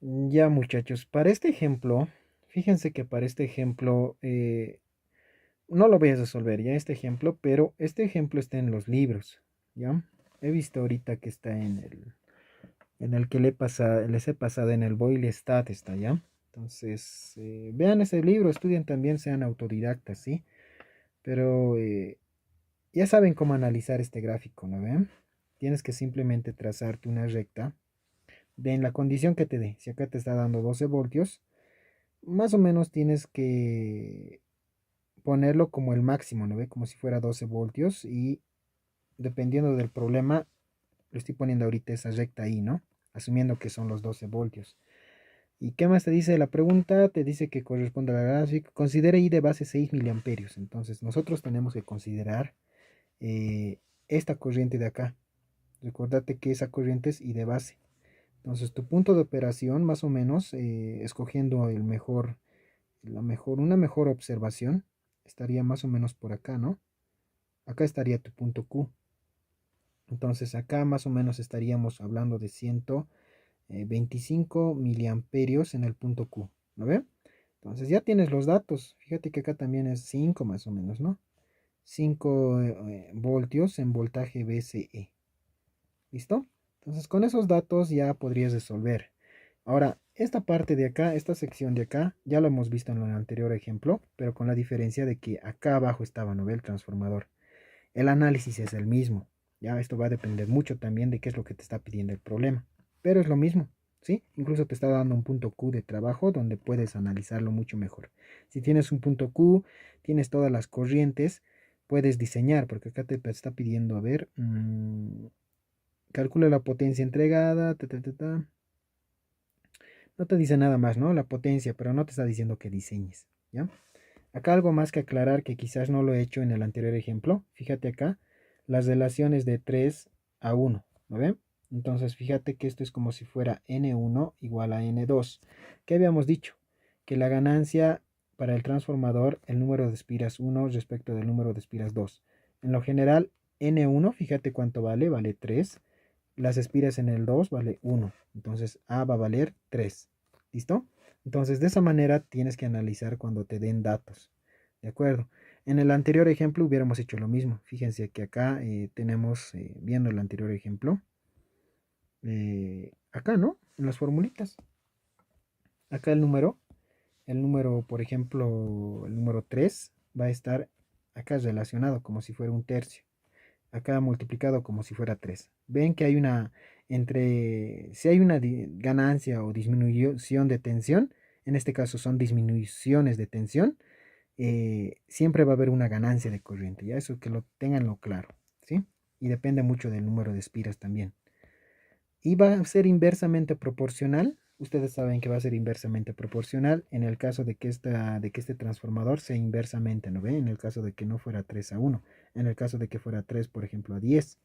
Ya muchachos, para este ejemplo, fíjense que para este ejemplo no lo voy a resolver ya este ejemplo, pero este ejemplo está en los libros, ¿ya? He visto ahorita que está en el que les he pasado en el Boyle Stat, está, ¿ya? Entonces, vean ese libro, estudien también, sean autodidactas, ¿sí? Pero ya saben cómo analizar este gráfico, ¿no ven? Tienes que simplemente trazarte una recta de en la condición que te dé. Si acá te está dando 12 voltios, más o menos tienes que ponerlo como el máximo, ¿no ve? Como si fuera 12 voltios y dependiendo del problema, lo estoy poniendo ahorita esa recta ahí, ¿no? Asumiendo que son los 12 voltios. ¿Y qué más te dice la pregunta? Te dice que corresponde a la gráfica. Considera I de base 6 miliamperios. Entonces nosotros tenemos que considerar eh, esta corriente de acá. Recordate que esa corriente es I de base. Entonces tu punto de operación, más o menos, escogiendo una mejor observación, estaría más o menos por acá, ¿no? Acá estaría tu punto Q. Entonces acá más o menos estaríamos hablando de 125 miliamperios en el punto Q, ¿no ve? Entonces ya tienes los datos. Fíjate que acá también es 5 más o menos, ¿no? 5 voltios en voltaje VCE. ¿Listo? Entonces con esos datos ya podrías resolver. Ahora, esta parte de acá, esta sección de acá, ya lo hemos visto en el anterior ejemplo, pero con la diferencia de que acá abajo estaba, ¿no ve? El transformador. El análisis es el mismo. Ya esto va a depender mucho también de qué es lo que te está pidiendo el problema. Pero es lo mismo, ¿sí? Incluso te está dando un punto Q de trabajo donde puedes analizarlo mucho mejor. Si tienes un punto Q, tienes todas las corrientes, puedes diseñar, porque acá te está pidiendo, a ver, calcula la potencia entregada, no te dice nada más, ¿no? La potencia, pero no te está diciendo que diseñes, ¿ya? Acá algo más que aclarar que quizás no lo he hecho en el anterior ejemplo. Fíjate acá, las relaciones de 3 a 1, ¿no ven? Entonces fíjate que esto es como si fuera N1 igual a N2. ¿Qué habíamos dicho? Que la ganancia para el transformador, el número de espiras 1 respecto del número de espiras 2. En lo general, N1, fíjate cuánto vale, vale 3. Las espiras en el 2 vale 1. Entonces A va a valer 3. ¿Listo? Entonces de esa manera tienes que analizar cuando te den datos. ¿De acuerdo? En el anterior ejemplo hubiéramos hecho lo mismo. Fíjense que acá tenemos, viendo el anterior ejemplo, acá, ¿no? En las formulitas. Acá el número, por ejemplo, el número 3 va a estar acá relacionado como si fuera un tercio. Acá multiplicado como si fuera 3. Ven que hay si hay una ganancia o disminución de tensión, en este caso son disminuciones de tensión, siempre va a haber una ganancia de corriente, ya eso que lo tenganlo claro, ¿sí? Y depende mucho del número de espiras también. Y va a ser inversamente proporcional. Ustedes saben que va a ser inversamente proporcional en el caso de que este transformador sea inversamente, ¿no ve? En el caso de que no fuera 3 a 1. En el caso de que fuera 3, por ejemplo, a 10.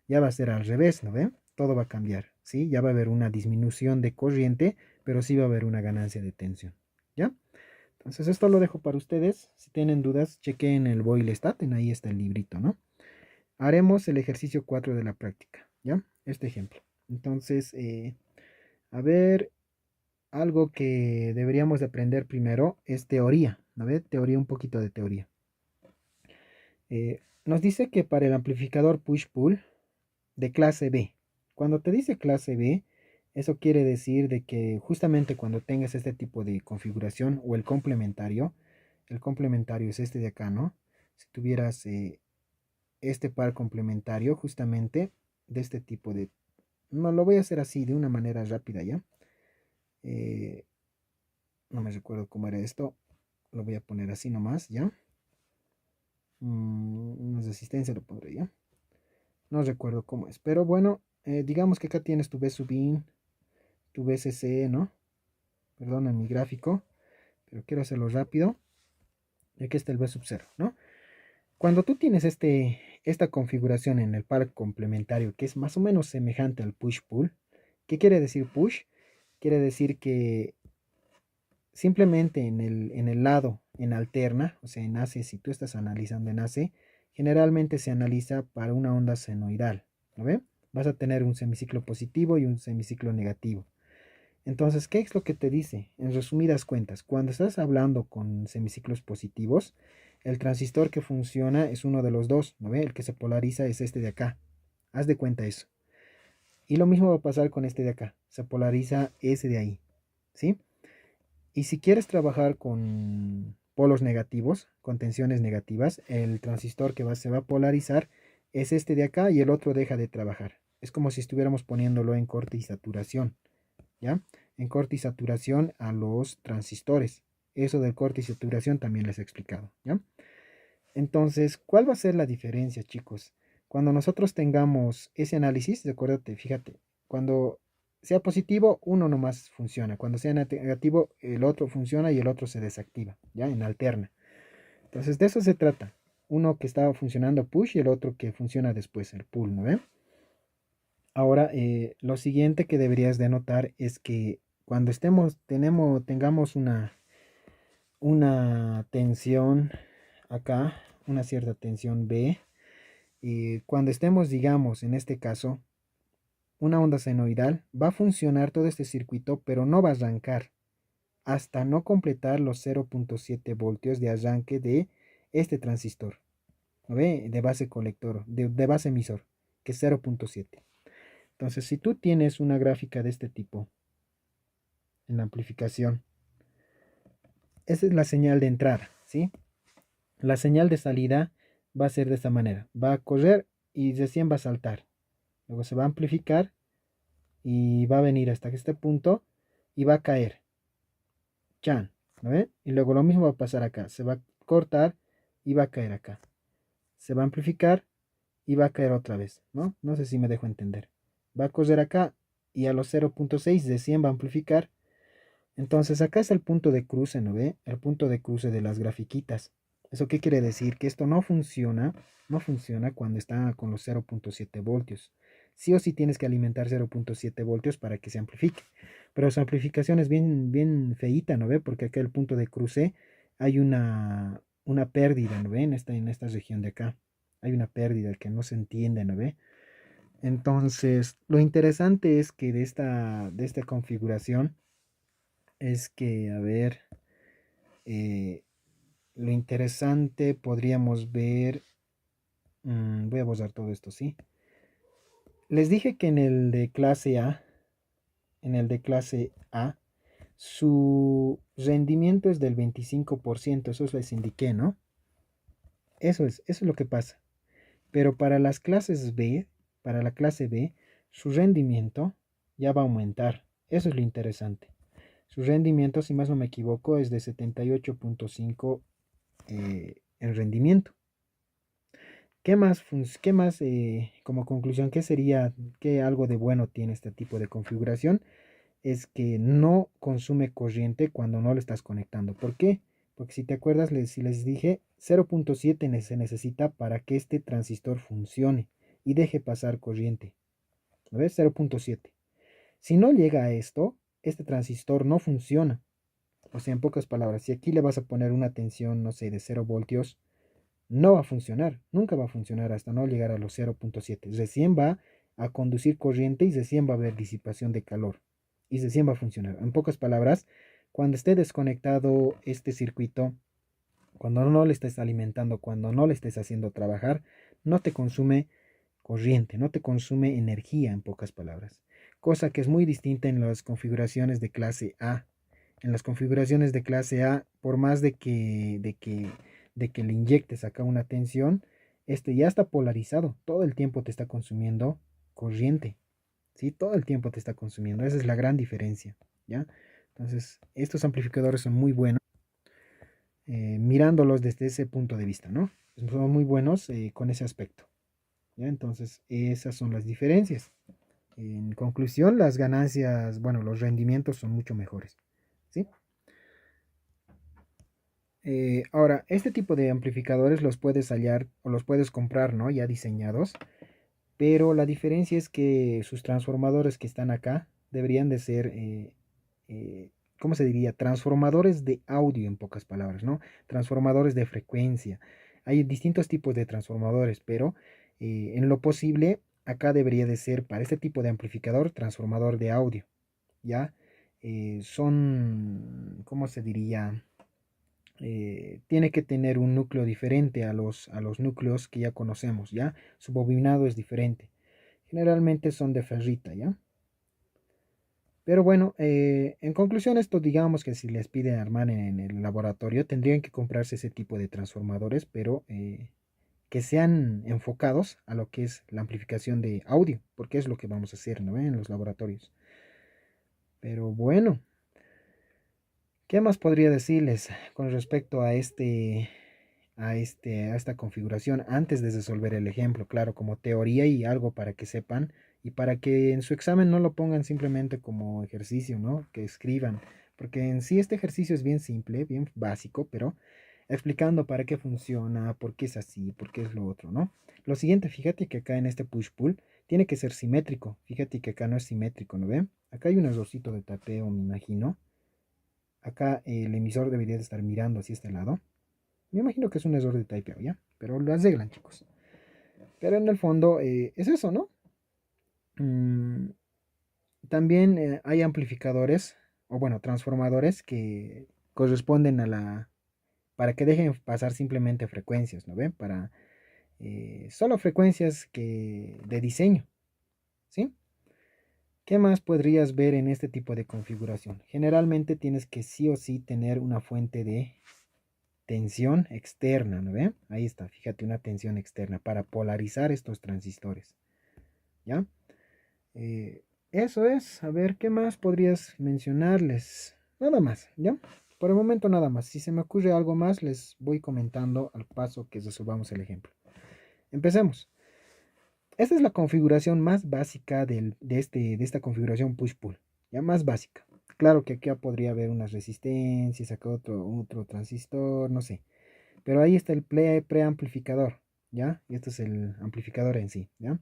Ya va a ser al revés, ¿no ve? Todo va a cambiar, ¿sí? Ya va a haber una disminución de corriente, pero sí va a haber una ganancia de tensión, ¿ya? Entonces esto lo dejo para ustedes. Si tienen dudas, chequen el Boyle Stat, ahí está el librito, ¿no? Haremos el ejercicio 4 de la práctica, ¿ya? Este ejemplo. Entonces, a ver, algo que deberíamos de aprender primero es teoría, ¿no ve? Teoría, un poquito de teoría. Nos dice que para el amplificador push-pull de clase B, cuando te dice clase B, eso quiere decir de que justamente cuando tengas este tipo de configuración o el complementario es este de acá, ¿no? Si tuvieras este par complementario justamente de este tipo de... No, lo voy a hacer así, de una manera rápida, ¿ya? Eh, no me recuerdo cómo era esto. Lo voy a poner así nomás, ¿ya? Una resistencia lo pondré, ¿ya? No recuerdo cómo es. Pero bueno, digamos que acá tienes tu B sub in, tu BCC, ¿no? Perdón en mi gráfico, pero quiero hacerlo rápido. Y aquí está el B sub 0, ¿no? Cuando tú tienes esta configuración en el par complementario, que es más o menos semejante al push-pull, ¿qué quiere decir push? Quiere decir que simplemente en el lado, en alterna, o sea, en AC, si tú estás analizando en AC, generalmente se analiza para una onda senoidal, ¿no ve? Vas a tener un semiciclo positivo y un semiciclo negativo. Entonces, ¿qué es lo que te dice? En resumidas cuentas, cuando estás hablando con semiciclos positivos, el transistor que funciona es uno de los dos, ¿no ve? El que se polariza es este de acá. Haz de cuenta eso. Y lo mismo va a pasar con este de acá. Se polariza ese de ahí, ¿sí? Y si quieres trabajar con polos negativos, con tensiones negativas, el transistor que se va a polarizar es este de acá y el otro deja de trabajar. Es como si estuviéramos poniéndolo en corte y saturación, ¿ya? En corte y saturación a los transistores. Eso del corte y saturación también les he explicado, ¿ya? Entonces, ¿cuál va a ser la diferencia, chicos? Cuando nosotros tengamos ese análisis, acuérdate, fíjate, cuando sea positivo, uno nomás funciona. Cuando sea negativo, el otro funciona y el otro se desactiva, ¿ya? En alterna. Entonces, de eso se trata. Uno que estaba funcionando push y el otro que funciona después, el pull, ¿no ve? Ahora, lo siguiente que deberías de notar es que cuando tengamos una tensión acá, una cierta tensión B, y cuando estemos, digamos, en este caso, una onda senoidal, va a funcionar todo este circuito, pero no va a arrancar hasta no completar los 0.7 voltios de arranque de este transistor, ¿no ve? De base colector, de base emisor, que es 0.7. Entonces, si tú tienes una gráfica de este tipo en la amplificación, esa es la señal de entrada, ¿sí? La señal de salida va a ser de esta manera. Va a correr y recién va a saltar. Luego se va a amplificar y va a venir hasta este punto y va a caer. Chan, ¿no ven? Y luego lo mismo va a pasar acá. Se va a cortar y va a caer acá. Se va a amplificar y va a caer otra vez, ¿no? No sé si me dejo entender. Va a correr acá y a los 0.6 de 100 va a amplificar. Entonces acá es el punto de cruce, ¿no ve? El punto de cruce de las grafiquitas. ¿Eso qué quiere decir? Que esto no funciona cuando está con los 0.7 voltios. Sí o sí tienes que alimentar 0.7 voltios para que se amplifique. Pero su amplificación es bien, bien feíta, ¿no ve? Porque acá el punto de cruce hay una pérdida, ¿no ve? En esta región de acá. Hay una pérdida que no se entiende, ¿no ve? Entonces, lo interesante es que de esta configuración es que, a ver, eh, lo interesante podríamos ver, voy a borrar todo esto, ¿sí? Les dije que en el de clase A, su rendimiento es del 25%, eso les indiqué, ¿no? Eso es lo que pasa. Pero para la clase B, su rendimiento ya va a aumentar. Eso es lo interesante. Su rendimiento, si más no me equivoco, es de 78.5 en rendimiento. ¿Qué más, como conclusión, qué algo de bueno tiene este tipo de configuración? Es que no consume corriente cuando no lo estás conectando. ¿Por qué? Porque si te acuerdas, si les dije, 0.7 se necesita para que este transistor funcione y deje pasar corriente. ¿Lo ves? 0.7. Si no llega a esto, este transistor no funciona. O sea, en pocas palabras, si aquí le vas a poner una tensión, no sé, de 0 voltios, no va a funcionar, nunca va a funcionar hasta no llegar a los 0.7. Recién va a conducir corriente y recién va a haber disipación de calor y recién va a funcionar. En pocas palabras, cuando esté desconectado este circuito, cuando no le estés alimentando, cuando no le estés haciendo trabajar, no te consume corriente, no te consume energía, en pocas palabras. Cosa que es muy distinta en las configuraciones de clase A. En las configuraciones de clase A, por más de que le inyectes acá una tensión, este ya está polarizado. Todo el tiempo te está consumiendo corriente. ¿Sí? Todo el tiempo te está consumiendo. Esa es la gran diferencia. ¿Ya? Entonces, estos amplificadores son muy buenos, mirándolos desde ese punto de vista, ¿no? Son muy buenos con ese aspecto. ¿Ya? Entonces, esas son las diferencias. En conclusión, las ganancias, bueno, los rendimientos son mucho mejores. ¿Sí? Ahora, este tipo de amplificadores los puedes hallar o los puedes comprar, ¿no? Ya diseñados, pero la diferencia es que sus transformadores que están acá deberían de ser, ¿cómo se diría? Transformadores de audio, en pocas palabras, ¿no? Transformadores de frecuencia. Hay distintos tipos de transformadores, pero en lo posible, acá debería de ser para este tipo de amplificador, transformador de audio, ¿ya? son, ¿cómo se diría? Tiene que tener un núcleo diferente a los núcleos que ya conocemos, ¿ya? Su bobinado es diferente. Generalmente son de ferrita, ¿ya? Pero bueno, en conclusión, esto digamos que si les piden armar en el laboratorio, tendrían que comprarse ese tipo de transformadores, pero que sean enfocados a lo que es la amplificación de audio, porque es lo que vamos a hacer, ¿no? En los laboratorios. Pero bueno, ¿qué más podría decirles con respecto a a esta configuración antes de resolver el ejemplo? Claro, como teoría y algo para que sepan y para que en su examen no lo pongan simplemente como ejercicio, ¿no? Que escriban, porque en sí este ejercicio es bien simple, bien básico, pero explicando para qué funciona, por qué es así, por qué es lo otro, ¿no? Lo siguiente, fíjate que acá en este push-pull tiene que ser simétrico. Fíjate que acá no es simétrico, ¿no ven? Acá hay un errorcito de tapeo, me imagino. Acá el emisor debería de estar mirando hacia este lado. Me imagino que es un error de typeo, ¿ya? Pero lo arreglan, chicos. Pero en el fondo es eso, ¿no? Mm, también hay amplificadores, o bueno, transformadores que corresponden a para que dejen pasar simplemente frecuencias, ¿no ven? Para solo frecuencias de diseño, ¿sí? ¿Qué más podrías ver en este tipo de configuración? Generalmente tienes que sí o sí tener una fuente de tensión externa, ¿no ve? Ahí está, fíjate, una tensión externa para polarizar estos transistores, ¿ya? Eh, Eso es, a ver, ¿qué más podrías mencionarles? Nada más, ¿ya? Por el momento nada más. Si se me ocurre algo más, les voy comentando al paso que resolvamos el ejemplo. Empecemos. Esta es la configuración más básica de esta configuración push-pull, ya más básica. Claro que aquí podría haber unas resistencias, acá otro transistor, no sé. Pero ahí está el preamplificador, ¿ya? Y este es el amplificador en sí, ¿ya?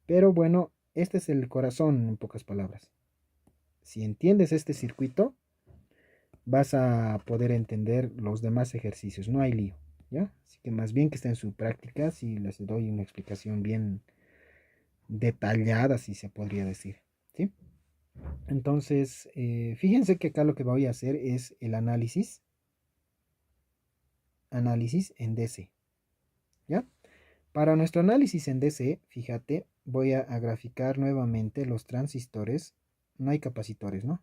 Pero bueno, este es el corazón en pocas palabras. Si entiendes este circuito, vas a poder entender los demás ejercicios, no hay lío, ¿ya? Así que más bien que está en su práctica, si les doy una explicación bien detallada, si se podría decir, ¿sí? Entonces, fíjense que acá lo que voy a hacer es el análisis en DC, ¿ya? Para nuestro análisis en DC, fíjate, voy a graficar nuevamente los transistores. No hay capacitores, ¿no?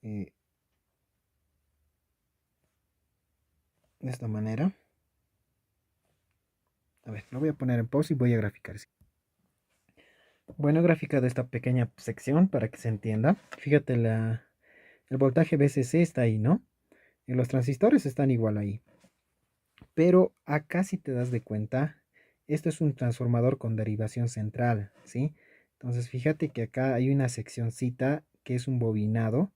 De esta manera. A ver, lo voy a poner en pause y voy a graficar. Bueno, he graficado esta pequeña sección para que se entienda. Fíjate, el voltaje VCC está ahí, ¿no? Y los transistores están igual ahí. Pero acá si te das de cuenta, esto es un transformador con derivación central, ¿sí? Entonces fíjate que acá hay una seccioncita que es un bobinado,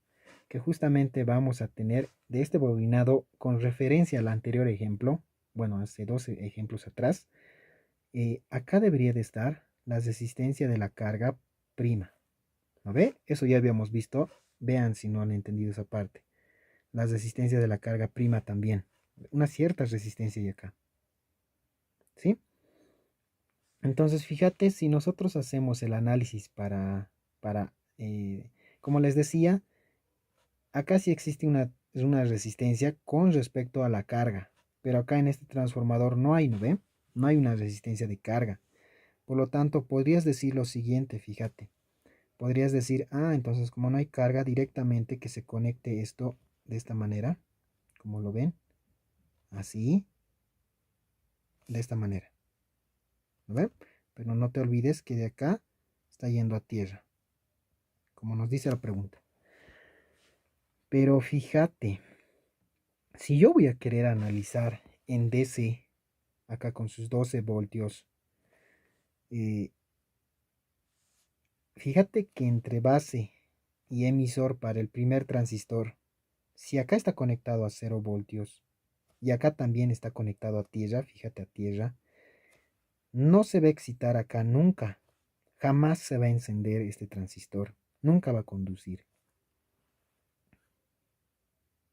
que justamente vamos a tener de este bobinado con referencia al anterior ejemplo, bueno, hace dos ejemplos atrás, acá debería de estar la resistencia de la carga prima, ¿no ve? Eso ya habíamos visto, vean si no han entendido esa parte. La resistencia de la carga prima también, una cierta resistencia hay acá. ¿Sí? Entonces, fíjate, si nosotros hacemos el análisis para como les decía, acá sí existe una resistencia con respecto a la carga, pero acá en este transformador no hay, ¿no ve? No hay una resistencia de carga. Por lo tanto, podrías decir lo siguiente, fíjate. Podrías decir, entonces como no hay carga directamente que se conecte esto de esta manera, como lo ven, así, de esta manera. ¿Lo ven? Pero no te olvides que de acá está yendo a tierra, como nos dice la pregunta. Pero fíjate, si yo voy a querer analizar en DC, acá con sus 12 voltios, eh, fíjate que entre base y emisor para el primer transistor, si acá está conectado a 0 voltios y acá también está conectado a tierra, fíjate a tierra, no se va a excitar acá nunca. Jamás se va a encender este transistor. Nunca va a conducir.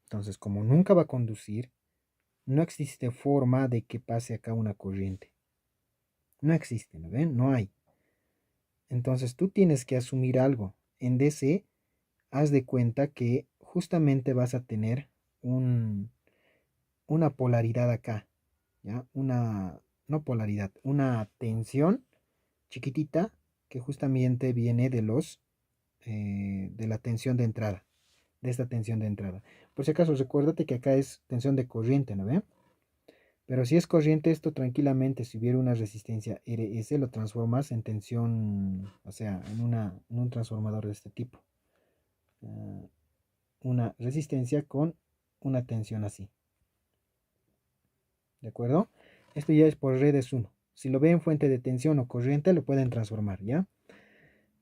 Entonces, como nunca va a conducir, no existe forma de que pase acá una corriente. No existe, ¿no ven? No hay. Entonces tú tienes que asumir algo. En DC haz de cuenta que justamente vas a tener una polaridad acá, ¿ya? No polaridad, una tensión chiquitita que justamente viene de la tensión de entrada, de esta tensión de entrada. Por si acaso, recuérdate que acá es tensión de corriente, ¿no ve? Pero si es corriente, esto tranquilamente, si hubiera una resistencia RS, lo transformas en tensión, o sea, en un transformador de este tipo. Ah, una resistencia con una tensión así. ¿De acuerdo? Esto ya es por redes 1. Si lo ven fuente de tensión o corriente, lo pueden transformar, ¿ya?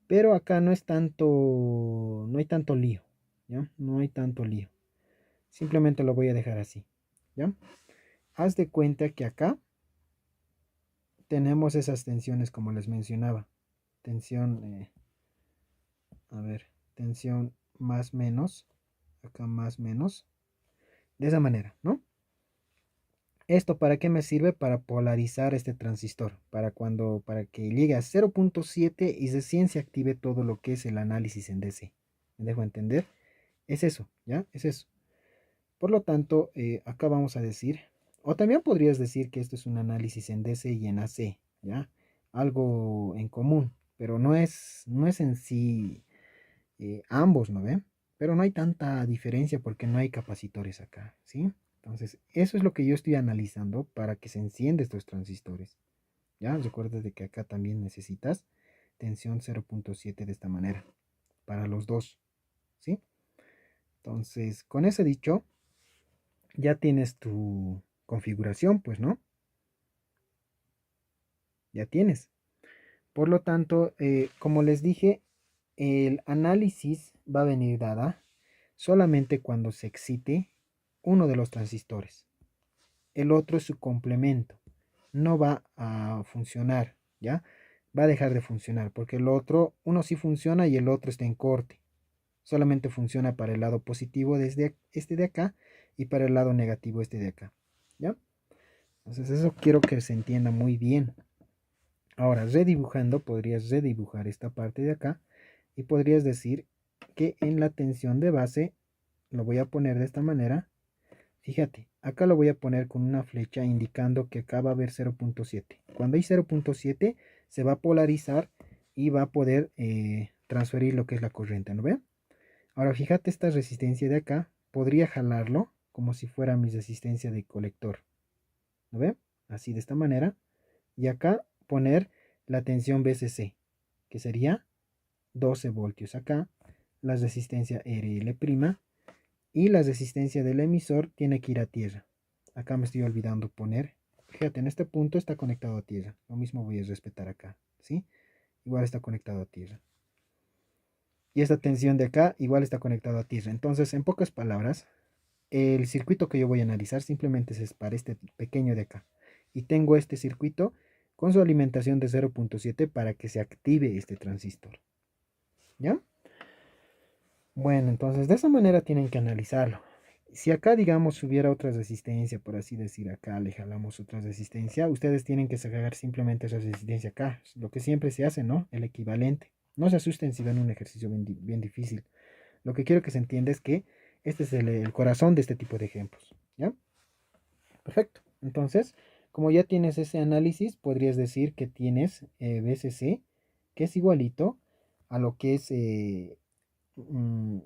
Pero acá no es tanto, no hay tanto lío, ¿ya? No hay tanto lío. Simplemente lo voy a dejar así, ¿ya? Haz de cuenta que acá tenemos esas tensiones como les mencionaba. Tensión, a ver, tensión más menos, acá más menos, de esa manera, ¿no? ¿Esto para qué me sirve? Para polarizar este transistor, para que llegue a 0.7 y recién se active todo lo que es el análisis en DC. ¿Me dejo entender? Es eso, ¿ya? Es eso. Por lo tanto, acá vamos a decir, o también podrías decir que esto es un análisis en DC y en AC, ¿ya? Algo en común, pero no es en sí ambos, ¿no ven? Pero no hay tanta diferencia porque no hay capacitores acá, ¿sí? Entonces, eso es lo que yo estoy analizando para que se encienda estos transistores. ¿Ya? Recuerda de que acá también necesitas tensión 0.7 de esta manera, para los dos, ¿sí? Entonces, con eso dicho, ya tienes tu configuración, pues, ¿no? Ya tienes. Por lo tanto, como les dije, el análisis va a venir dada solamente cuando se excite uno de los transistores. El otro es su complemento. No va a funcionar, ¿ya? Va a dejar de funcionar porque el otro, uno sí funciona y el otro está en corte. Solamente funciona para el lado positivo desde este de acá y para el lado negativo este de acá, ¿ya? Entonces eso quiero que se entienda muy bien. Ahora, redibujando, podrías redibujar esta parte de acá y podrías decir que en la tensión de base lo voy a poner de esta manera. Fíjate, acá lo voy a poner con una flecha indicando que acá va a haber 0.7. Cuando hay 0.7 se va a polarizar y va a poder transferir lo que es la corriente, ¿no ve? Ahora fíjate esta resistencia de acá, podría jalarlo como si fuera mi resistencia de colector, ¿no ve? Así de esta manera. Y acá poner la tensión VCC, que sería 12 voltios acá, la resistencia RL' y la resistencia del emisor tiene que ir a tierra. Acá me estoy olvidando poner, fíjate, en este punto está conectado a tierra, lo mismo voy a respetar acá, ¿sí? Igual está conectado a tierra. Y esta tensión de acá igual está conectado a tierra. Entonces, en pocas palabras, el circuito que yo voy a analizar simplemente es para este pequeño de acá. Y tengo este circuito con su alimentación de 0.7 para que se active este transistor. ¿Ya? Bueno, entonces de esa manera tienen que analizarlo. Si acá, digamos, hubiera otra resistencia, por así decir, acá le jalamos otra resistencia, ustedes tienen que sacar simplemente esa resistencia acá. Lo que siempre se hace, ¿no? El equivalente. No se asusten si ven un ejercicio bien difícil. Lo que quiero que se entienda es que este es el corazón de este tipo de ejemplos. ¿Ya? Perfecto. Entonces, como ya tienes ese análisis, podrías decir que tienes BCC, que es igualito a lo que es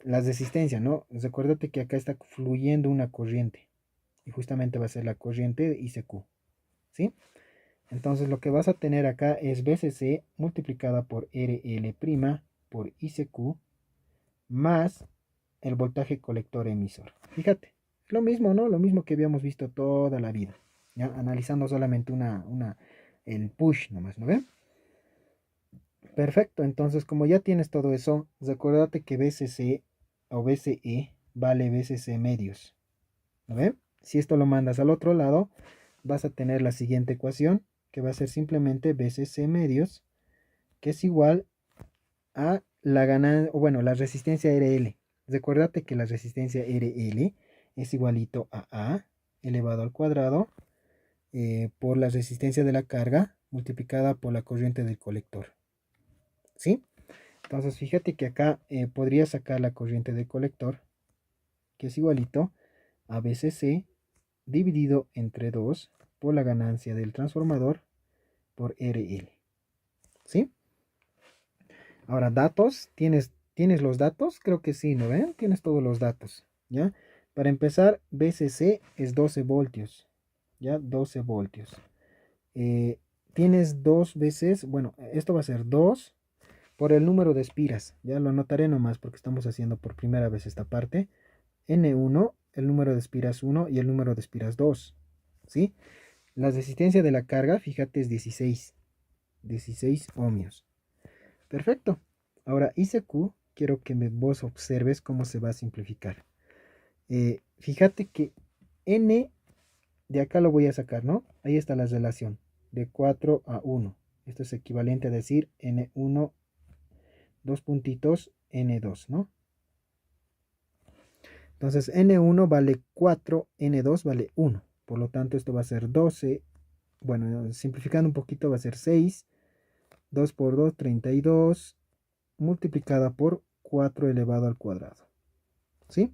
la resistencia, ¿no? Recuérdate que acá está fluyendo una corriente y justamente va a ser la corriente ICQ, ¿sí? Entonces lo que vas a tener acá es BCC multiplicada por RL' por ICQ más el voltaje colector emisor. Fíjate, lo mismo, ¿no? Lo mismo que habíamos visto toda la vida, ¿ya? Analizando solamente el push nomás, ¿no ven? Perfecto, entonces como ya tienes todo eso, recuérdate que BCC o BCE vale BCC medios, ¿no ven? Si esto lo mandas al otro lado, vas a tener la siguiente ecuación, que va a ser simplemente BCC medios, que es igual a la ganancia, o bueno, la resistencia RL. Recuérdate que la resistencia RL es igualito a A elevado al cuadrado por la resistencia de la carga multiplicada por la corriente del colector. ¿Sí? Entonces, fíjate que acá podría sacar la corriente de colector, que es igualito a BCC dividido entre 2 por la ganancia del transformador por RL. ¿Sí? Ahora, datos. ¿Tienes los datos? Creo que sí, ¿no ven? Tienes todos los datos, ¿ya? Para empezar, BCC es 12 voltios, ¿ya? 12 voltios. Eh, tienes dos veces, bueno, esto va a ser 2 por el número de espiras. Ya lo anotaré nomás porque estamos haciendo por primera vez esta parte. N1, el número de espiras 1 y el número de espiras 2. ¿Sí? La resistencia de la carga, fíjate, es 16 ohmios. Perfecto. Ahora ICQ, quiero que vos observes cómo se va a simplificar. Fíjate que N, de acá lo voy a sacar, ¿no? Ahí está la relación, de 4 a 1. Esto es equivalente a decir N1, dos puntitos, N2, ¿no? Entonces N1 vale 4, N2 vale 1. Por lo tanto, esto va a ser 12. Bueno, simplificando un poquito, va a ser 6. 2 por 2, 32. Multiplicada por 4 elevado al cuadrado. ¿Sí?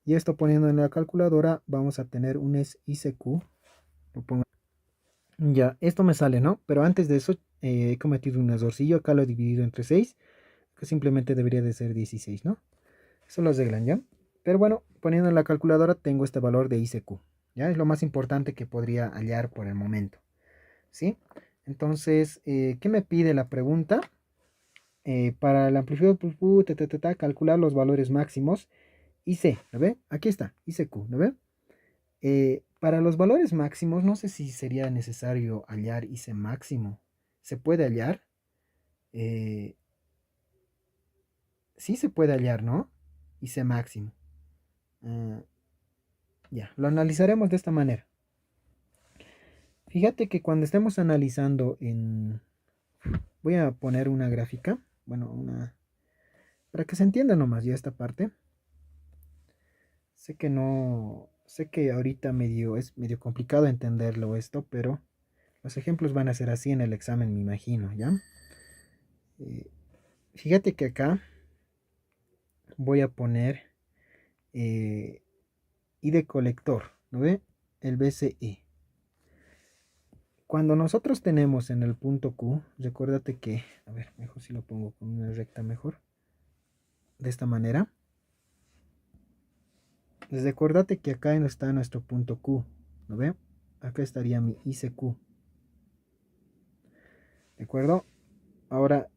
Y esto poniendo en la calculadora, vamos a tener un ICQ. Lo pongo. Ya, esto me sale, ¿no? Pero antes de eso, he cometido un errorcillo. Acá lo he dividido entre 6, que simplemente debería de ser 16, ¿no? Eso lo arreglan, ¿ya? Pero bueno, poniendo en la calculadora tengo este valor de ICQ. ¿Ya? Es lo más importante que podría hallar por el momento. ¿Sí? Entonces, ¿qué me pide la pregunta? Para el amplificador, calcular los valores máximos IC, ¿lo ve? Aquí está, ICQ, ¿lo ve? Para los valores máximos, no sé si sería necesario hallar IC máximo. ¿Se puede hallar? Eh, sí se puede hallar, ¿no? IC máximo. Ah, ya, lo analizaremos de esta manera. Fíjate que cuando estemos analizando en... Voy a poner una gráfica, bueno, para que se entienda nomás ya esta parte. Sé que no... Sé que ahorita es medio complicado entenderlo esto, pero los ejemplos van a ser así en el examen, me imagino, ¿ya? Eh, fíjate que acá voy a poner I de colector, ¿no ve? El BCE. Cuando nosotros tenemos en el punto Q, recuérdate que, a ver, mejor si lo pongo con una recta mejor, de esta manera. Recuérdate que acá está nuestro punto Q, ¿no ve? Acá estaría mi ICQ, ¿de acuerdo? Ahora,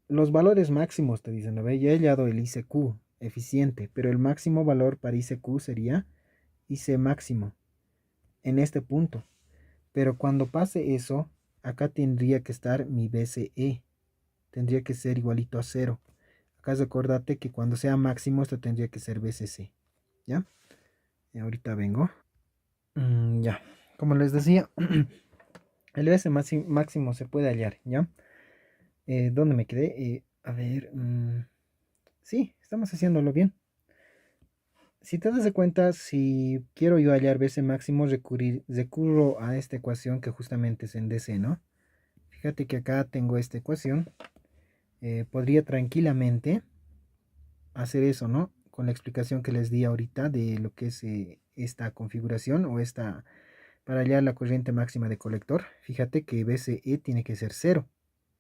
los valores máximos te dicen, ¿no ve? Ya he hallado el ICQ eficiente, pero el máximo valor para ICQ sería IC máximo en este punto. Pero cuando pase eso, acá tendría que estar mi BCE. Tendría que ser igualito a 0. Acá recordate que cuando sea máximo, esto tendría que ser BCC. ¿Ya? Y ahorita vengo. Ya. Como les decía, el BC máximo se puede hallar. ¿Ya? ¿Dónde me quedé? A ver. Sí, estamos haciéndolo bien. Si te das de cuenta, si quiero yo hallar BC máximo, recurro a esta ecuación que justamente es en DC, ¿no? Fíjate que acá tengo esta ecuación. Podría tranquilamente hacer eso, ¿no? Con la explicación que les di ahorita de lo que es esta configuración o esta, para hallar la corriente máxima de colector. Fíjate que BCE tiene que ser 0.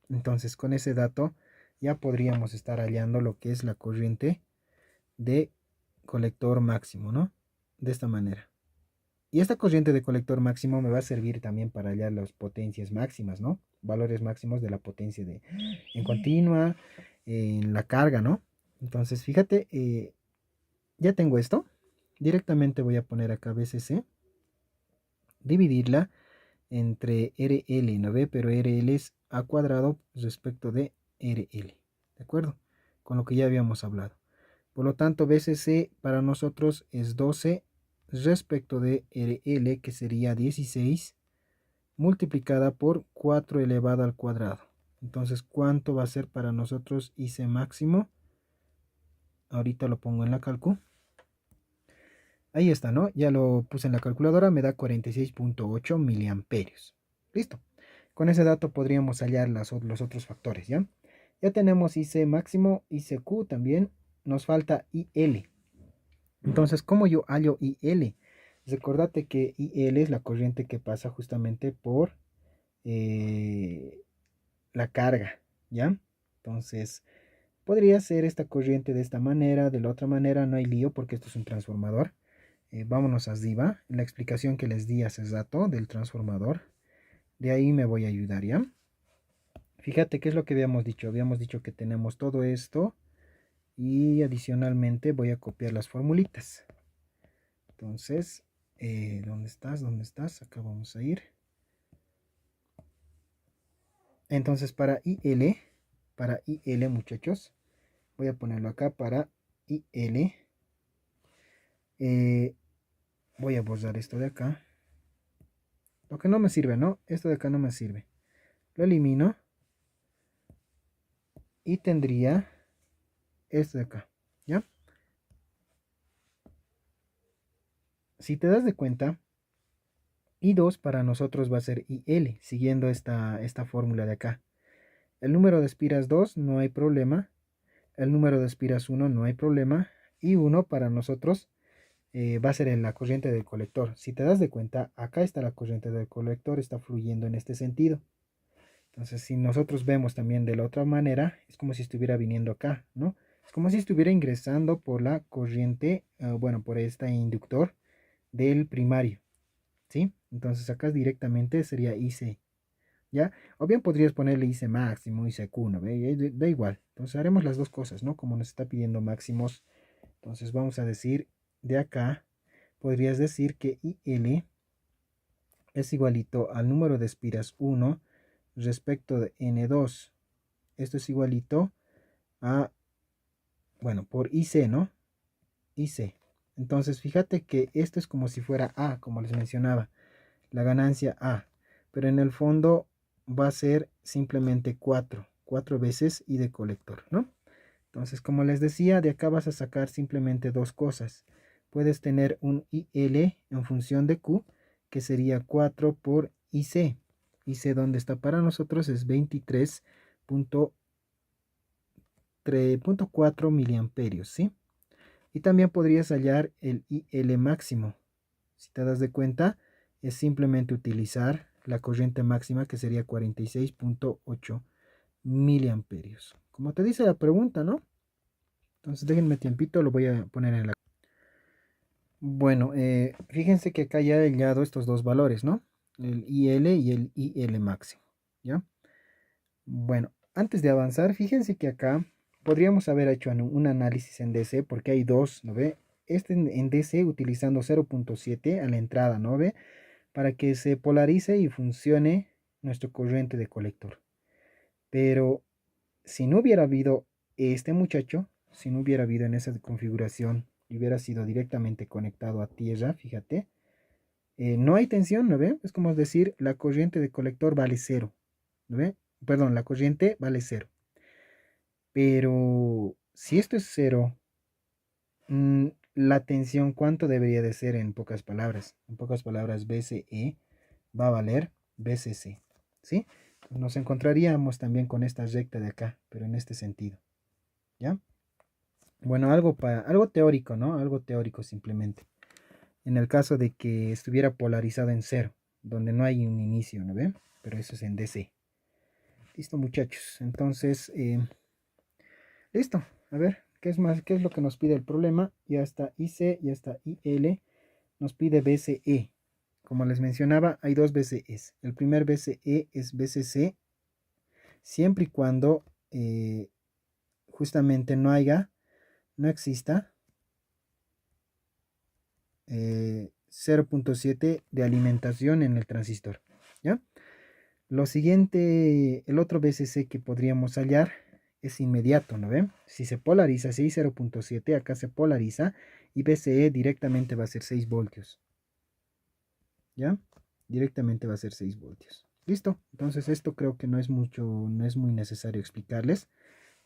Entonces, con ese dato ya podríamos estar hallando lo que es la corriente de colector máximo, ¿no? De esta manera. Y esta corriente de colector máximo me va a servir también para hallar las potencias máximas, ¿no? Valores máximos de la potencia en continua, en la carga, ¿no? Entonces, fíjate, ya tengo esto. Directamente voy a poner acá BCC, dividirla entre RL, ¿no ve? Pero RL es A cuadrado respecto de RL, ¿de acuerdo? Con lo que ya habíamos hablado. Por lo tanto, BCC para nosotros es 12 respecto de RL, que sería 16, multiplicada por 4 elevado al cuadrado. Entonces, ¿cuánto va a ser para nosotros IC máximo? Ahorita lo pongo en la calcu. Ahí está, ¿no? Ya lo puse en la calculadora, me da 46.8 miliamperios. Listo. Con ese dato podríamos hallar los otros factores, ¿ya? Ya tenemos IC máximo, ICQ también, nos falta IL. Entonces, ¿cómo yo hallo IL? Recordate que IL es la corriente que pasa justamente por la carga, ¿ya? Entonces, podría ser esta corriente de esta manera, de la otra manera, no hay lío porque esto es un transformador. Vámonos arriba, en la explicación que les di hace rato del transformador. De ahí me voy a ayudar, ¿ya? Fíjate qué es lo que habíamos dicho. Habíamos dicho que tenemos todo esto y adicionalmente voy a copiar las formulitas. Entonces, ¿dónde estás? ¿Dónde estás? Acá vamos a ir. Entonces, para IL muchachos, voy a ponerlo acá para IL. Voy a borrar esto de acá. Lo que no me sirve, ¿no? Esto de acá no me sirve. Lo elimino. Y tendría esto de acá, ¿ya? Si te das de cuenta, I2 para nosotros va a ser IL, siguiendo esta fórmula de acá. El número de espiras 2 no hay problema. El número de espiras 1 no hay problema. Y 1 para nosotros va a ser en la corriente del colector. Si te das de cuenta, acá está la corriente del colector, está fluyendo en este sentido. Entonces, si nosotros vemos también de la otra manera, es como si estuviera viniendo acá, ¿no? Es como si estuviera ingresando por la corriente, bueno, por este inductor del primario, ¿sí? Entonces acá directamente sería IC, ¿ya? O bien podrías ponerle IC máximo, ICQ, ¿no? Da igual. Entonces haremos las dos cosas, ¿no? Como nos está pidiendo máximos. Entonces vamos a decir, de acá, podrías decir que IL es igualito al número de espiras 1 respecto de N2. Esto es igualito a, bueno, por IC, ¿no? IC. Entonces fíjate que esto es como si fuera A, como les mencionaba, la ganancia A. Pero en el fondo va a ser simplemente 4 veces I de colector, ¿no? Entonces, como les decía, de acá vas a sacar simplemente dos cosas. Puedes tener un IL en función de Q, que sería 4 por IC. IC donde está para nosotros es 23.4 miliamperios, ¿sí? Y también podrías hallar el IL máximo. Si te das de cuenta, es simplemente utilizar la corriente máxima que sería 46.8 miliamperios. Como te dice la pregunta, ¿no? Entonces déjenme tiempito, lo voy a poner en la... Bueno, fíjense que acá ya he hallado estos dos valores, ¿no? El IL y el IL máximo, ¿ya? Bueno, antes de avanzar, fíjense que acá podríamos haber hecho un análisis en DC porque hay dos, ¿no ve? Este en DC utilizando 0.7 a la entrada, ¿no ve? Para que se polarice y funcione nuestro corriente de colector. Pero si no hubiera habido este muchacho, si no hubiera habido en esa configuración y hubiera sido directamente conectado a tierra, fíjate, no hay tensión, ¿no ve? Es como decir, la corriente de colector vale cero, ¿no ve? Perdón, la corriente vale cero. Pero si esto es cero, la tensión, ¿cuánto debería de ser en pocas palabras? En pocas palabras, BCE va a valer BCC, ¿sí? Nos encontraríamos también con esta recta de acá, pero en este sentido, ¿ya? Bueno, algo teórico, ¿no? Algo teórico simplemente. En el caso de que estuviera polarizado en cero, donde no hay un inicio, ¿no ve? Pero eso es en DC. Listo, muchachos. Entonces, listo. A ver, ¿qué es más? ¿Qué es lo que nos pide el problema? Ya está IC, ya está IL. Nos pide BCE. Como les mencionaba, hay dos BCEs. El primer BCE es BCC, siempre y cuando justamente no exista 0.7 de alimentación en el transistor, ¿ya? Lo siguiente, el otro BCC que podríamos hallar es inmediato, ¿no ven? Si se polariza, si hay 0.7, acá se polariza y BCE directamente va a ser 6 voltios, ¿ya? Directamente va a ser 6 voltios. Listo, entonces esto creo que no es no es muy necesario explicarles,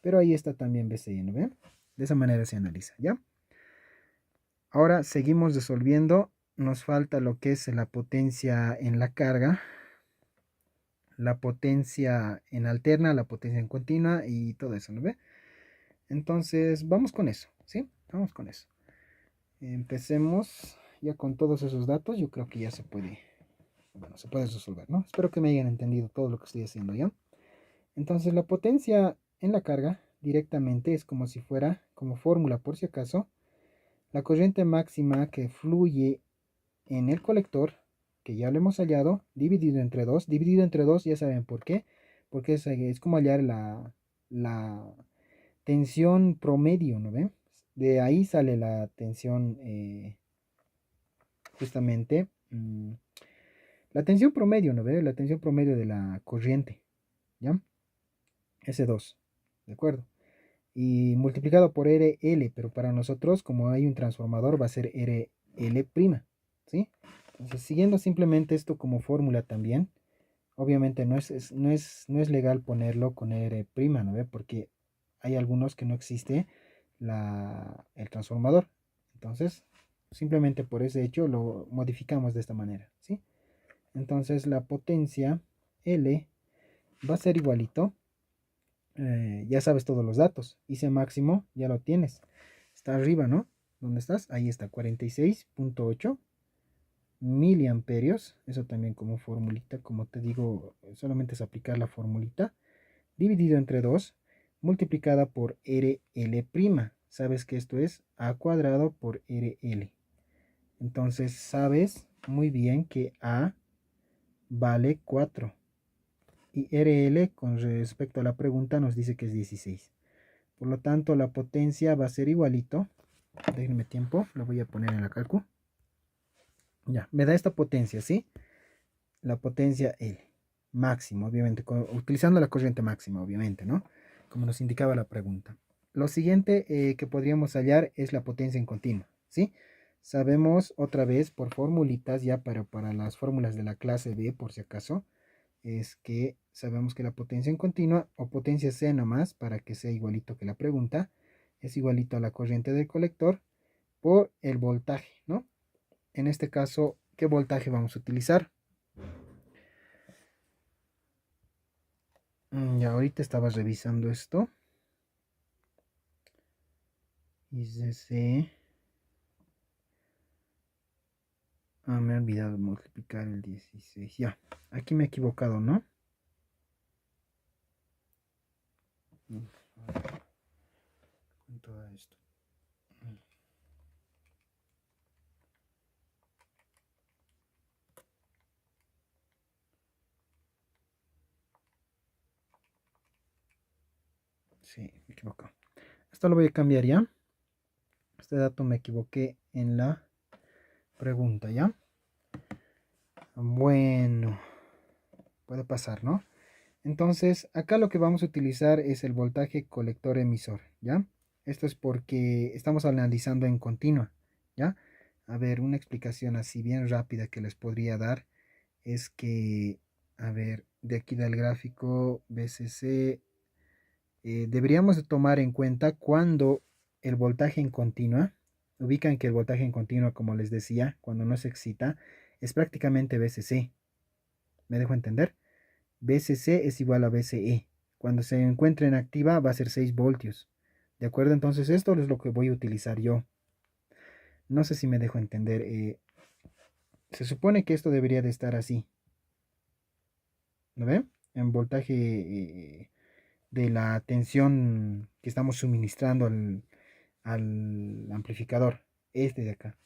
pero ahí está también BCE, ¿no ven? De esa manera se analiza, ¿ya? Ahora seguimos resolviendo. Nos falta lo que es la potencia en la carga. la potencia en alterna, la potencia en continua y todo eso, ¿no ve? Entonces, vamos con eso, ¿sí? Vamos con eso. Empecemos ya con todos esos datos. Yo creo que ya se puede, bueno, se puede resolver, ¿no? Espero que me hayan entendido todo lo que estoy haciendo ya. Entonces, la potencia en la carga directamente es como si fuera, como fórmula por si acaso, la corriente máxima que fluye en el colector, que ya lo hemos hallado, dividido entre 2. Dividido entre 2, ya saben por qué. Porque es como hallar la tensión promedio, ¿no ven? De ahí sale la tensión, justamente, la tensión promedio, ¿no ve? La tensión promedio de la corriente, ¿ya? S2, ¿de acuerdo? Y multiplicado por RL, pero para nosotros, como hay un transformador, va a ser RL', ¿sí? Entonces, siguiendo simplemente esto como fórmula también, obviamente no es legal ponerlo con R', ¿no ve? Porque hay algunos que no existe el transformador. Entonces, simplemente por ese hecho lo modificamos de esta manera, ¿sí? Entonces, la potencia L va a ser igualito. Ya sabes todos los datos. Hice máximo, ya lo tienes. Está arriba, ¿no? ¿Dónde estás? Ahí está, 46.8 miliamperios. Eso también como formulita, como te digo, solamente es aplicar la formulita. Dividido entre 2, multiplicada por RL'. Sabes que esto es A cuadrado por RL. Entonces sabes muy bien que A vale 4. Y RL con respecto a la pregunta nos dice que es 16. Por lo tanto, la potencia va a ser igualito. Déjenme tiempo, lo voy a poner en la calcu. Ya, me da esta potencia, ¿sí? La potencia L, máximo, obviamente, utilizando la corriente máxima, obviamente, ¿no? Como nos indicaba la pregunta. Lo siguiente que podríamos hallar es la potencia en continua, ¿sí? Sabemos otra vez por formulitas, ya para las fórmulas de la clase B, por si acaso, es que sabemos que la potencia en continua o potencia C nomás, para que sea igualito que la pregunta, es igualito a la corriente del colector por el voltaje, ¿no? En este caso, ¿qué voltaje vamos a utilizar? Ya ahorita estaba revisando esto. Y C. Me he olvidado multiplicar el 16. Ya, aquí me he equivocado, ¿no? Con todo esto. Sí, me he equivocado. Esto lo voy a cambiar ya. Este dato me equivoqué en la pregunta, ¿ya? Bueno, puede pasar, ¿no? Entonces, acá lo que vamos a utilizar es el voltaje colector emisor, ¿ya? Esto es porque estamos analizando en continua, ¿ya? A ver, una explicación así bien rápida que les podría dar es que, a ver, de aquí del gráfico BCC, deberíamos de tomar en cuenta cuando el voltaje en continua, ubican que el voltaje en continua, como les decía, cuando no se excita, es prácticamente BCC. ¿Me dejo entender? BCC es igual a BCE. Cuando se encuentre en activa va a ser 6 voltios. ¿De acuerdo? Entonces esto es lo que voy a utilizar yo. No sé si me dejo entender. Se supone que esto debería de estar así. ¿No ven? En voltaje de la tensión que estamos suministrando al amplificador. Este de acá.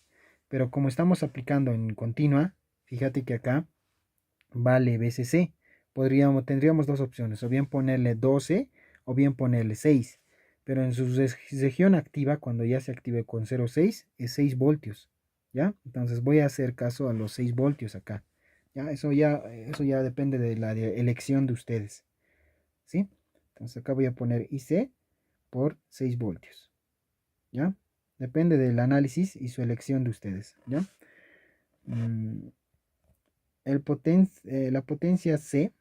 Pero como estamos aplicando en continua, fíjate que acá vale BCC. Tendríamos dos opciones, o bien ponerle 12 o bien ponerle 6. Pero en su región activa, cuando ya se active con 0,6, es 6 voltios. ¿Ya? Entonces voy a hacer caso a los 6 voltios acá. ¿Ya? Eso ya depende de la elección de ustedes. ¿Sí? Entonces acá voy a poner IC por 6 voltios. ¿Ya? Depende del análisis y su elección de ustedes. ¿Ya? Mm, la potencia C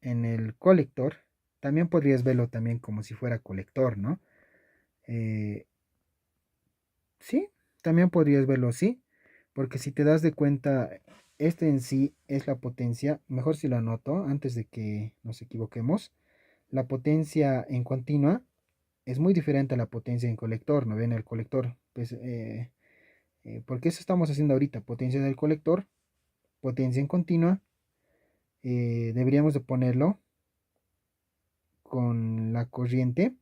en el colector, también podrías verlo también como si fuera colector, ¿no? Eh, sí, también podrías verlo así, porque si te das de cuenta, este en sí es la potencia, mejor si lo anoto antes de que nos equivoquemos. La potencia en continua es muy diferente a la potencia en colector, ¿no ven? El colector, pues, porque eso estamos haciendo ahorita, potencia del colector, potencia en continua, deberíamos de ponerlo con la corriente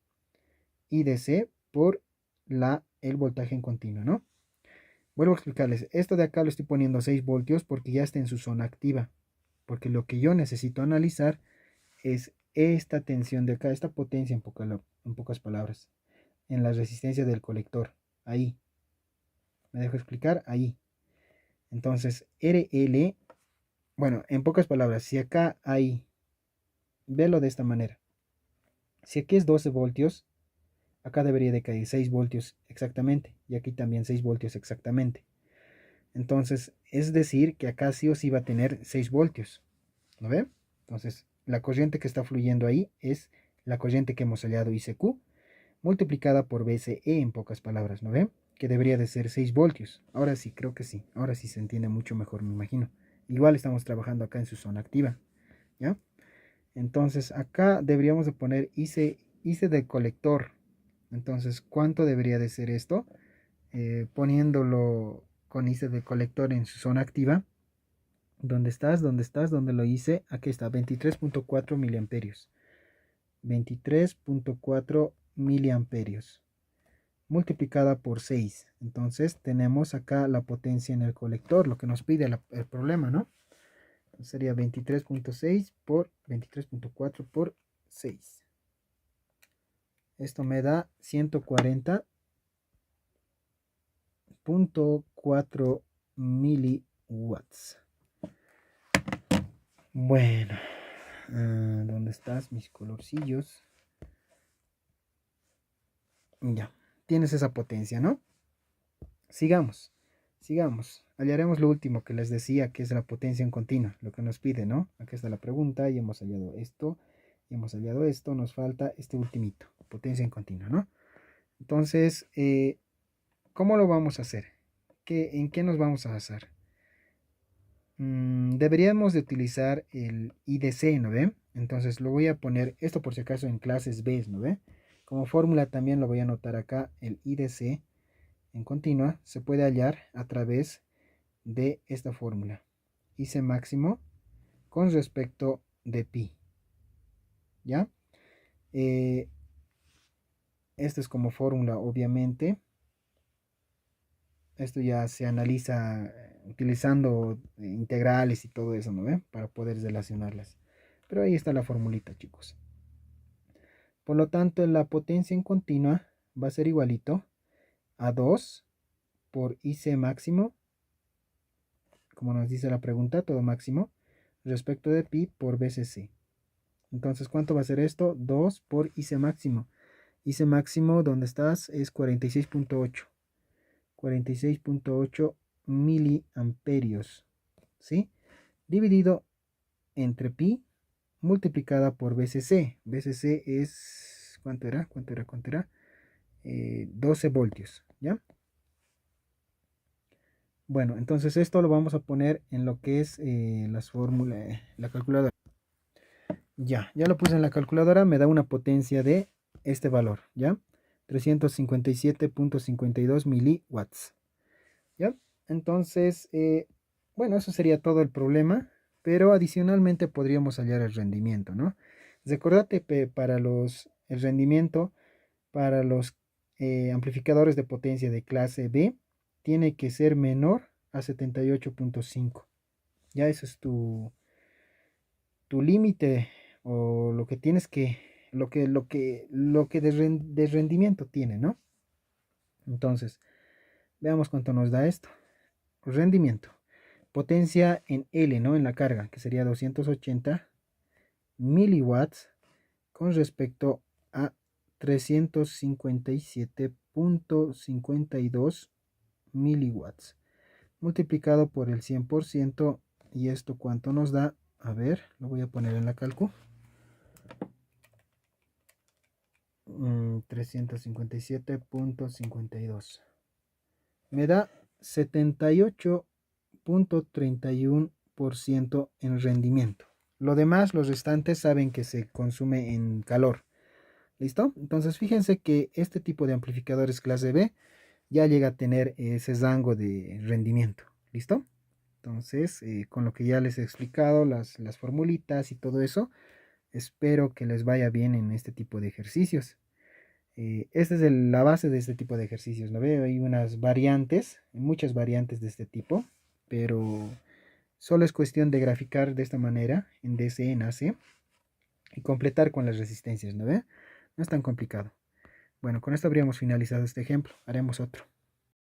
IDC por el voltaje en continuo, ¿no? Vuelvo a explicarles, esto de acá lo estoy poniendo 6 voltios porque ya está en su zona activa, porque lo que yo necesito analizar es esta tensión de acá, esta potencia en pocas palabras, en la resistencia del colector, ahí, me dejo explicar, ahí. Entonces, RL, bueno, en pocas palabras, si acá hay, velo de esta manera, si aquí es 12 voltios, acá debería de caer 6 voltios exactamente, y aquí también 6 voltios exactamente. Entonces, es decir que acá sí o sí va a tener 6 voltios, ¿no ve? Entonces, la corriente que está fluyendo ahí es la corriente que hemos hallado ICQ multiplicada por BCE en pocas palabras, ¿no ve? Que debería de ser 6 voltios. Ahora sí, creo que sí. Ahora sí se entiende mucho mejor, me imagino. Igual estamos trabajando acá en su zona activa, ¿ya? Entonces, acá deberíamos de poner IC del colector. Entonces, ¿cuánto debería de ser esto? Poniéndolo con IC del colector en su zona activa. ¿Dónde estás? ¿Dónde estás? ¿Dónde lo hice? Aquí está, 23.4 miliamperios. 23.4 miliamperios multiplicada por 6. Entonces tenemos acá la potencia en el colector, lo que nos pide el problema, ¿no? Entonces sería 23.6 por 23.4 por 6. Esto me da 140.4 miliwatts. Bueno, ¿dónde estás mis colorcillos? Ya, tienes esa potencia, ¿no? Sigamos, sigamos. Hallaremos lo último que les decía, que es la potencia en continua, lo que nos pide, ¿no? Aquí está la pregunta, y hemos hallado esto, y hemos hallado esto, nos falta este ultimito, potencia en continua, ¿no? Entonces, ¿cómo lo vamos a hacer? ¿En qué nos vamos a basar? Deberíamos de utilizar el IDC, ¿no ve? Entonces lo voy a poner, esto por si acaso en clases B, ¿no ve? Como fórmula también lo voy a anotar acá, el IDC en continua se puede hallar a través de esta fórmula. IC máximo con respecto de pi. ¿Ya? Esto es como fórmula, obviamente. Esto ya se analiza utilizando integrales y todo eso, ¿no ve? Para poder relacionarlas. Pero ahí está la formulita, chicos. Por lo tanto, la potencia en continua va a ser igualito a 2 por IC máximo, como nos dice la pregunta, todo máximo, respecto de pi por BCC. Entonces, ¿cuánto va a ser esto? 2 por IC máximo. IC máximo, ¿dónde estás? Es 46.8. 46.8 miliamperios. ¿Sí? Dividido entre pi multiplicada por BCC. BCC es, ¿cuánto era? ¿Cuánto era? ¿Cuánto era? 12 voltios. ¿Ya? Bueno, entonces esto lo vamos a poner en lo que es las fórmulas, la calculadora. Ya lo puse en la calculadora, me da una potencia de este valor, ¿ya? 357.52 miliwatts, ¿ya? Entonces, bueno, eso sería todo el problema, pero adicionalmente podríamos hallar el rendimiento, ¿no? Recordate que el rendimiento para los amplificadores de potencia de clase B tiene que ser menor a 78.5. Ya eso es tu límite o lo que tienes que, lo que de rendimiento tiene, ¿no? Entonces, veamos cuánto nos da esto. Rendimiento. Potencia en L, ¿no? En la carga, que sería 280 miliwatts con respecto a 357.52 miliwatts. Multiplicado por el 100%. ¿Y esto cuánto nos da? A ver, lo voy a poner en la calcu. 357.52 me da 78 0.31% en rendimiento. Lo demás, los restantes, saben que se consume en calor. ¿Listo? Entonces fíjense que este tipo de amplificadores clase B ya llega a tener ese rango de rendimiento. ¿Listo? Entonces, con lo que ya les he explicado, las formulitas y todo eso, espero que les vaya bien en este tipo de ejercicios. Esta es la base de este tipo de ejercicios. ¿No veo? Hay unas variantes, muchas variantes de este tipo, pero solo es cuestión de graficar de esta manera en DC, en AC y completar con las resistencias. ¿No ve? No es tan complicado. Bueno, con esto habríamos finalizado este ejemplo. Haremos otro.